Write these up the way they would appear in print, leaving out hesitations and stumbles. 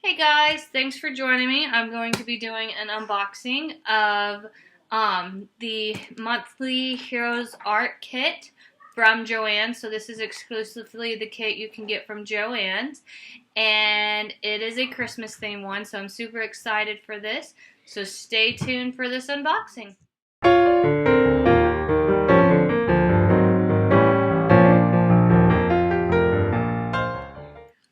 Hey guys, thanks for joining me. I'm going to be doing an unboxing of the monthly Heroes Art Kit from Joann. So this is exclusively the kit you can get from Joann's, and it is a Christmas themed one, so I'm super excited for this. So stay tuned for this unboxing.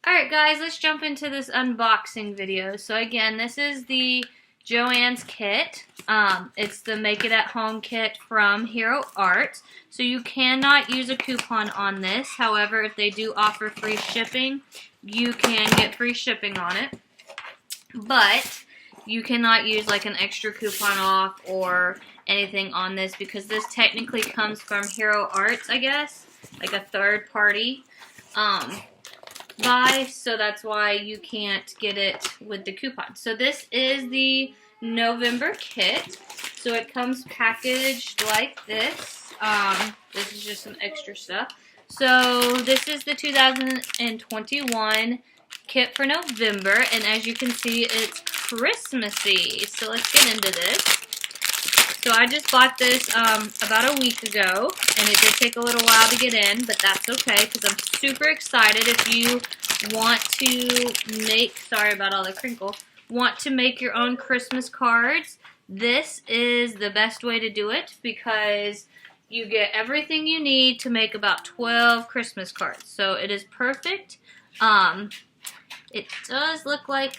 Alright guys, let's jump into this unboxing video. So again, this is the Joann's kit. It's the Make It At Home kit from Hero Art. So you cannot use a coupon on this. However, if they do offer free shipping, you can get free shipping on it. But you cannot use like an extra coupon off or anything on this because this technically comes from Hero Arts, I guess. Like a third party. So that's why you can't get it with the coupon. So this is the November kit. So it comes packaged like this. This is just some extra stuff. So this is the 2021 kit for November, and as you can see, it's Christmassy. So let's get into this. So I just bought this about a week ago, and it did take a little while to get in, but that's okay because I'm super excited. If you want to make, sorry about all the crinkle, want to make your own Christmas cards, this is the best way to do it because you get everything you need to make about 12 Christmas cards. So it is perfect. It does look like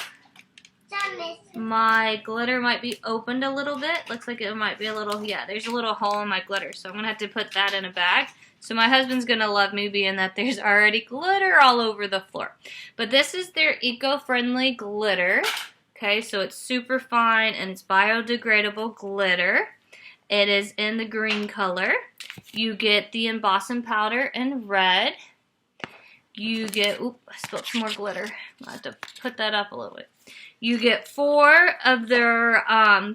my glitter might be opened a little bit. Looks like it might be a little, yeah, there's a little hole in my glitter. So I'm going to have to put that in a bag. So my husband's going to love me being that there's already glitter all over the floor. But this is their eco-friendly glitter. Okay, so it's super fine and it's biodegradable glitter. It is in the green color. You get the embossing powder in red. You get, oop, I spilled some more glitter. I'll have to put that up a little bit. You get 4 of their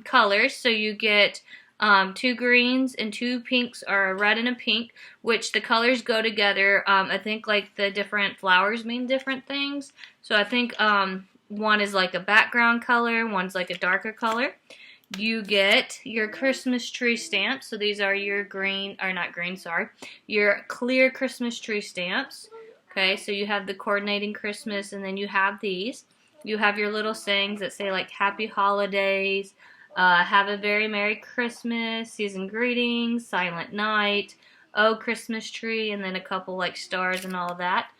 colors, so you get 2 greens and 2 pinks, or a red and a pink, which the colors go together. I think like the different flowers mean different things. So I think one is like a background color, one's like a darker color. You get your Christmas tree stamps. So these are your green, or not green, sorry, your clear Christmas tree stamps. Okay, so you have the coordinating Christmas, and then you have these. You have your little sayings that say like Happy Holidays, Have a Very Merry Christmas, Season Greetings, Silent Night, Oh Christmas Tree, and then a couple like stars and all that.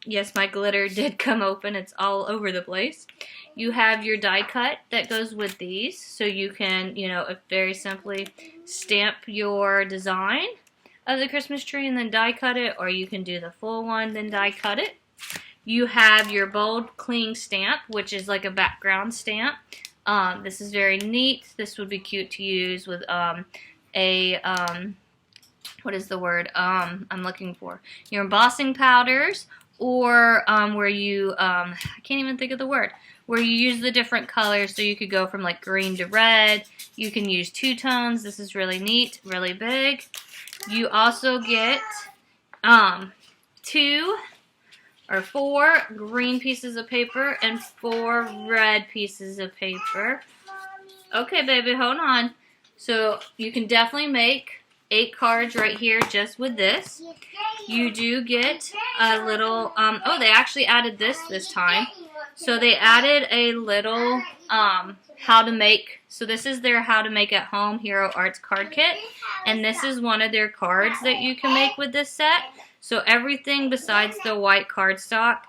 Yes, my glitter did come open. It's all over the place. You have your die cut that goes with these, so you can, you know, very simply stamp your design of the Christmas tree and then die cut it, or you can do the full one, then die cut it. You have your bold cling stamp, which is like a background stamp. This is very neat. This would be cute to use with what is the word I'm looking for? Your embossing powders, or where you, I can't even think of the word, where you use the different colors, so you could go from like green to red. You can use 2 tones. This is really neat, really big. You also get 2 or 4 green pieces of paper and 4 red pieces of paper. Okay, baby, hold on. So you can definitely make 8 cards right here just with this. You do get a little, oh, they actually added this time. So they added a little how to make, so this is their how to make at home Hero Arts card kit. And this is one of their cards that you can make with this set. So everything besides the white cardstock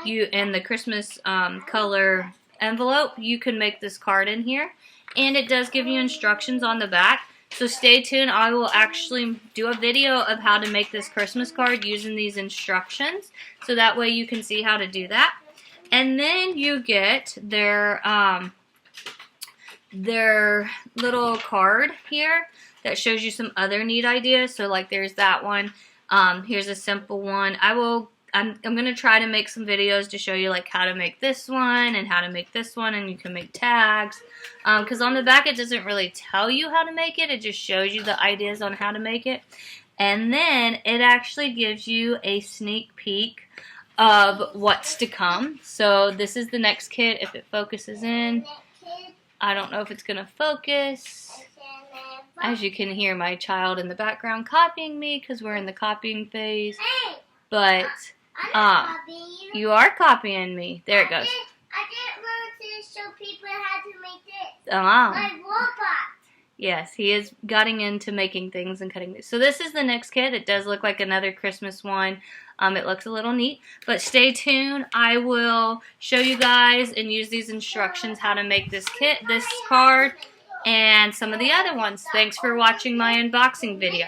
and the Christmas color envelope, you can make this card in here. And it does give you instructions on the back. So stay tuned. I will actually do a video of how to make this Christmas card using these instructions. So that way you can see how to do that. And then you get their little card here that shows you some other neat ideas. So like there's that one. Here's a simple one. I'm going to try to make some videos to show you like how to make this one and how to make this one, and you can make tags. Because on the back it doesn't really tell you how to make it. It just shows you the ideas on how to make it. And then it actually gives you a sneak peek of what's to come. So this is the next kit. If it focuses in, I don't know if it's going to focus. As you can hear my child in the background copying me because we're in the copying phase. But you are copying me. There it goes. I didn't want to show people how to make this. Like robot. Yes, he is getting into making things and cutting these. So this is the next kit. It does look like another Christmas one. It looks a little neat. But stay tuned. I will show you guys and use these instructions how to make this kit, this card, and some of the other ones. Thanks for watching my unboxing video.